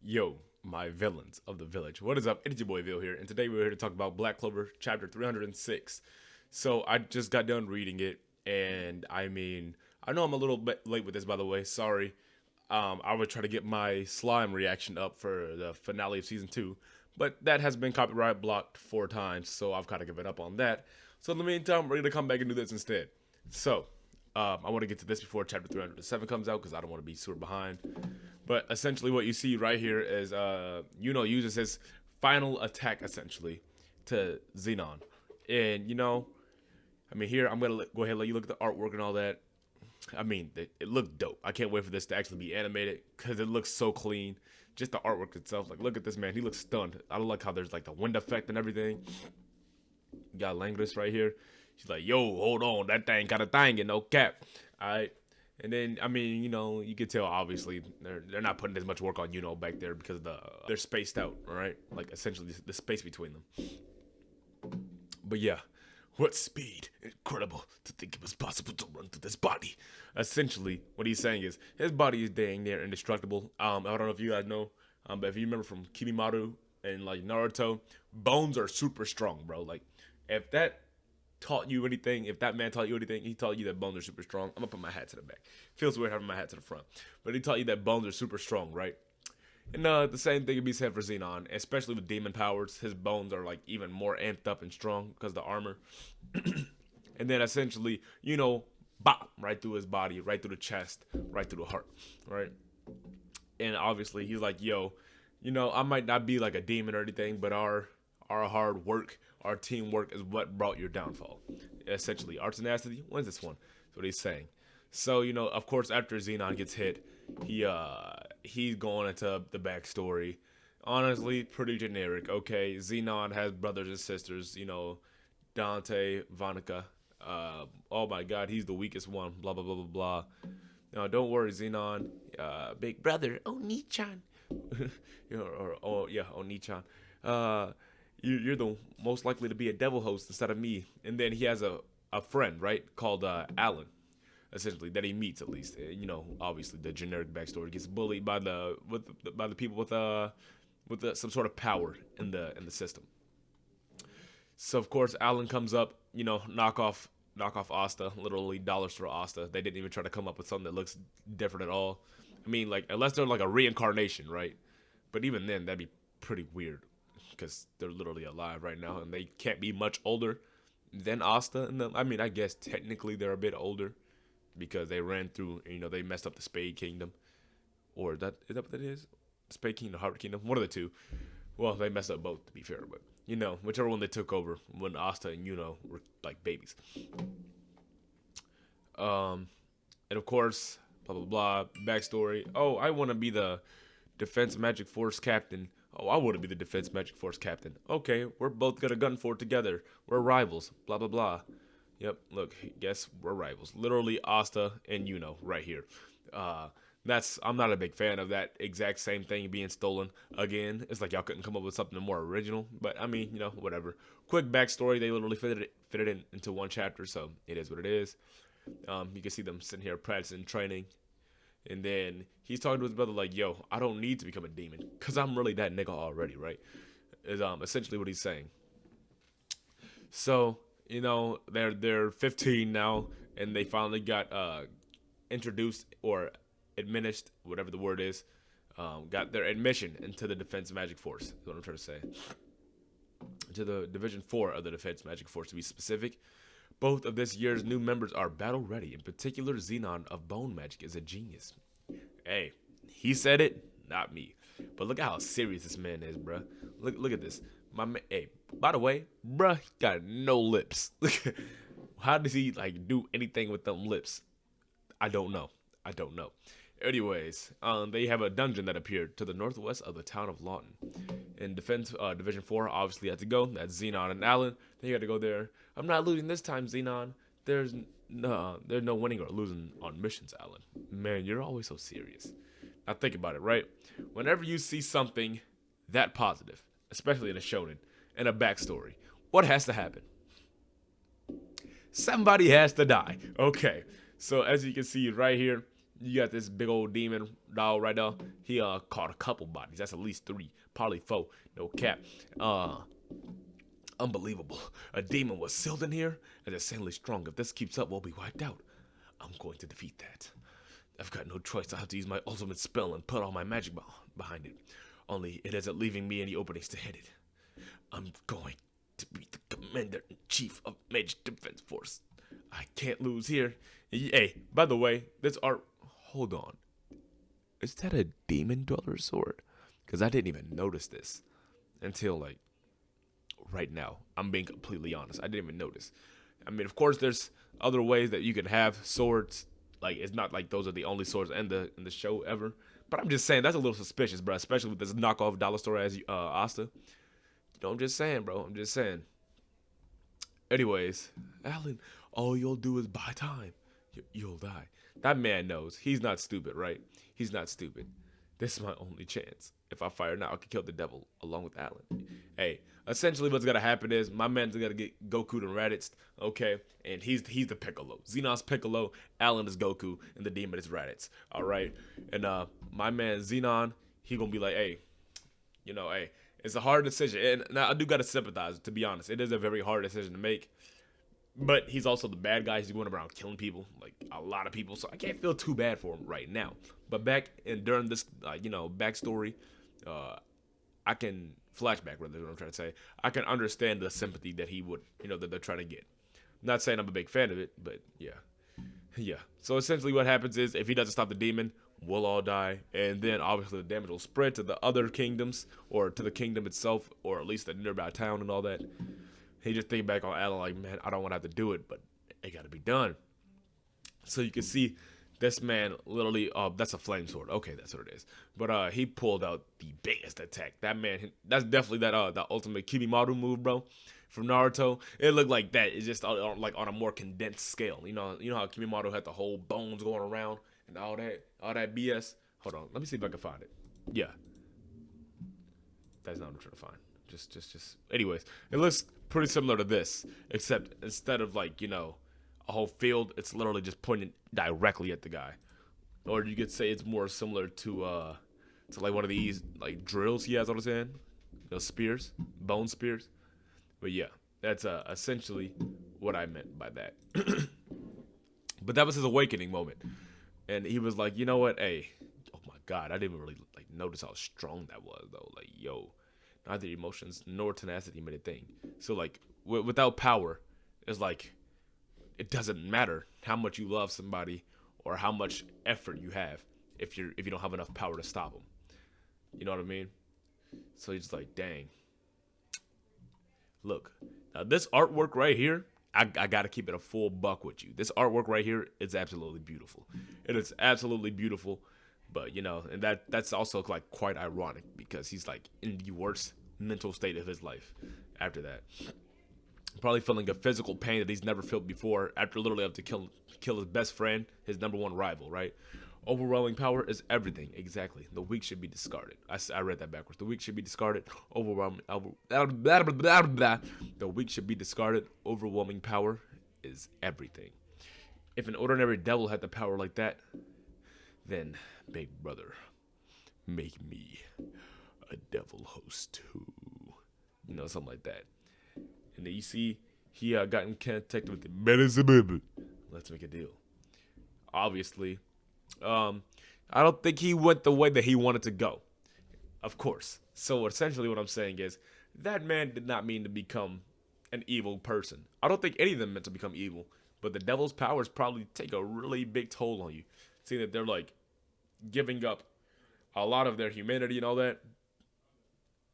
Yo, my villains of the village. What is up? It's your boy Vil here, and today we're here to talk about Black Clover Chapter 306. So I just got done reading it, and I know I'm a little bit late with this, by the way. Sorry. I would try to get my slime reaction up for the finale of season 2, but that has been copyright blocked 4 times, so I've kind of given up on that. So in the meantime, we're gonna come back and do this instead. So I want to get to this before chapter 307 comes out because I don't want to be super behind. But essentially, what you see right here is Yuno uses his final attack essentially to Zenon, and here I'm gonna go ahead and let you look at the artwork and all that. It looked dope. I can't wait for this to actually be animated because it looks so clean. Just the artwork itself, like look at this man, he looks stunned. I don't like how there's like the wind effect and everything. You got Langris right here. She's like, yo, hold on, that thing got a thing and no cap. Alright. And then you can tell obviously they're not putting as much work on back there because they're spaced out, alright? Like essentially the space between them. But yeah, what speed! Incredible to think it was possible to run through this body. Essentially, what he's saying is his body is dang near indestructible. I don't know if you guys know, but if you remember from Kimimaru and like Naruto, bones are super strong, bro. Like if that taught you anything, if that man taught you anything, he taught you that bones are super strong. I'm gonna put my hat to the back. Feels weird having my hat to the front, but he taught you that bones are super strong, right? And the same thing can be said for Zenon, especially with demon powers. His bones are like even more amped up and strong because of the armor. And then essentially, bop right through his body, right through the chest, right through the heart, right? And obviously, he's like, yo, I might not be like a demon or anything, but our hard work, our teamwork is what brought your downfall. Essentially, our tenacity wins this one. That's what he's saying. So, of course, after Zenon gets hit, he's going into the backstory. Honestly, pretty generic. Okay, Zenon has brothers and sisters. Dante, Vanica. Oh my God, he's the weakest one. Blah blah blah blah blah. No, don't worry, Zenon. Big brother, Oni-chan. Oni-chan. You're the most likely to be a devil host instead of me. And then he has a friend, right, called Alan, essentially, that he meets at least. Obviously the generic backstory, gets bullied by the people with some sort of power in the system. So of course Alan comes up, knock off Asta, literally dollars for Asta. They didn't even try to come up with something that looks different at all. Like unless they're like a reincarnation, right? But even then, that'd be pretty weird because they're literally alive right now and they can't be much older than Asta. And I guess technically they're a bit older because they ran through, they messed up the Spade Kingdom, or is that what that is? Spade Kingdom, Heart Kingdom, one of the two. Well, they messed up both to be fair, but whichever one they took over when Asta and were like babies. And of course, blah blah blah. Backstory. Oh, I want to be the Defense Magic Force captain. Oh, I want to be the Defense Magic Force captain. Okay, we're both gonna gun for it together. We're rivals. Blah blah blah. Yep. Look, guess we're rivals. Literally, Asta and right here. I'm not a big fan of that exact same thing being stolen again. It's like y'all couldn't come up with something more original. But whatever. Quick backstory. They literally fit it into one chapter, so it is what it is. You can see them sitting here practicing training. And then he's talking to his brother like, yo, I don't need to become a demon because I'm really that nigga already, right? Is essentially what he's saying. So, they're 15 now and they finally got introduced or administered, whatever the word is, got their admission into the Defense Magic Force, is what I'm trying to say. To the Division 4 of the Defense Magic Force, to be specific. Both of this year's new members are battle ready. In particular, Zenon of Bone Magic is a genius. Hey, he said it, not me. But look at how serious this man is, bruh. Look at this. Hey, by the way, bruh, he got no lips. How does he do anything with them lips? I don't know. Anyways, they have a dungeon that appeared to the northwest of the town of Lawton. In Defense Division 4, obviously had to go. That's Zenon and Alan. They had to go there. I'm not losing this time, Zenon. There's no winning or losing on missions, Alan. Man, you're always so serious. Now think about it, right? Whenever you see something that positive, especially in a shonen, and a backstory, what has to happen? Somebody has to die. Okay, so as you can see right here, You got this big old demon dog right now. He caught a couple bodies. That's at least 3, probably 4. No cap. Unbelievable. A demon was sealed in here and insanely strong. If this keeps up, we'll be wiped out. I'm going to defeat that. I've got no choice. I have to use my ultimate spell and put all my magic behind it. Only it isn't leaving me any openings to hit it. I'm going to be the commander-in-chief of Magic Defense Force. I can't lose here. Hey, by the way, this art... Hold on. Is that a demon dweller sword? Because I didn't even notice this until, like, right now. I'm being completely honest. I didn't even notice. I mean, of course, there's other ways that you can have swords. Like, it's not like those are the only swords in the show ever. But I'm just saying, that's a little suspicious, bro. Especially with this knockoff dollar store as Asta. You know, I'm just saying, bro. I'm just saying. Anyways, Alan, all you'll do is buy time. You'll die. That man knows. He's not stupid, right? He's not stupid. This is my only chance. If I fire now, I can kill the devil along with Alan. Hey, essentially what's gonna happen is my man's gonna get Goku to Raditz, okay? And he's the Piccolo. Xenon's Piccolo, Alan is Goku, and the demon is Raditz. Alright? And my man Zenon, he gonna be like, hey, you know, hey, it's a hard decision. And now I do gotta sympathize, to be honest. It is a very hard decision to make. But he's also the bad guy. He's going around killing people, like a lot of people. So I can't feel too bad for him right now. But back and during this, backstory, I can flashback. Rather, what I'm trying to say, I can understand the sympathy that he would, that they're trying to get. I'm not saying I'm a big fan of it, but yeah. So essentially, what happens is if he doesn't stop the demon, we'll all die, and then obviously the damage will spread to the other kingdoms or to the kingdom itself, or at least the nearby town and all that. He just think back on Alan like, man, I don't want to have to do it, but it got to be done. So you can see this man literally, that's a flame sword. Okay, that's what it is. But he pulled out the biggest attack. That man, that's definitely that ultimate Kibimaru move, bro, from Naruto. It looked like that. It's just like on a more condensed scale. You know how Kibimaru had the whole bones going around and all that BS. Hold on, let me see if I can find it. Yeah, that's not what I'm trying to find. Just. Anyways, it looks pretty similar to this, except instead of like a whole field, it's literally just pointing directly at the guy. Or you could say it's more similar to like one of these like drills he has on his hand, spears, bone spears. But yeah, that's essentially what I meant by that. But that was his awakening moment, and he was like, you know what, hey, oh my god, I didn't even really like notice how strong that was though. Like, yo. Neither emotions nor tenacity made a thing. So like without power, it's like it doesn't matter how much you love somebody or how much effort you have if you don't have enough power to stop them. You know what I mean? So he's like, dang. Look, now this artwork right here, I gotta keep it a full buck with you. This artwork right here is absolutely beautiful. It is absolutely beautiful. But and that's also like quite ironic because he's like in the worst mental state of his life after that. Probably feeling a physical pain that he's never felt before after literally having to kill his best friend, his #1 rival, right? Overwhelming power is everything. Exactly. The weak should be discarded. I read that backwards. The weak should be discarded. The weak should be discarded. Overwhelming power is everything. If an ordinary devil had the power like that, then, big brother, make me a devil host too. Something like that. And then you see, he got in contact with the Beelzebub. Let's make a deal. Obviously, I don't think he went the way that he wanted to go. Of course. So essentially what I'm saying is, that man did not mean to become an evil person. I don't think any of them meant to become evil. But the devil's powers probably take a really big toll on you. Seeing that they're like giving up a lot of their humanity and all that,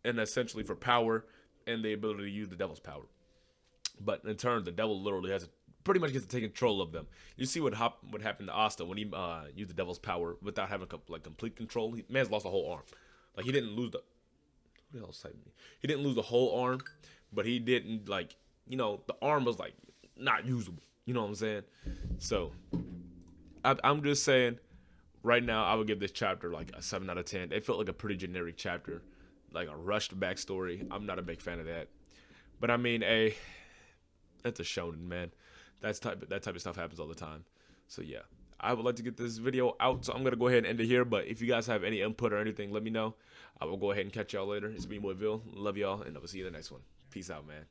and essentially for power and the ability to use the devil's power. But in turn, the devil literally pretty much gets to take control of them. You see what happened to Asta when he used the devil's power without having complete control. Man's lost a whole arm. Like, he didn't lose who the hell cited me? He didn't lose the whole arm, but he didn't the arm was like not usable. You know what I'm saying? So I'm just saying, right now, I would give this chapter like a 7 out of 10. It felt like a pretty generic chapter, like a rushed backstory. I'm not a big fan of that. But I mean, that's a shonen, man. That type of stuff happens all the time. So yeah, I would like to get this video out, so I'm gonna go ahead and end it here. But if you guys have any input or anything, let me know. I will go ahead and catch y'all later. It's me, Boy Vil. Love y'all, and I will see you in the next one. Peace out, man.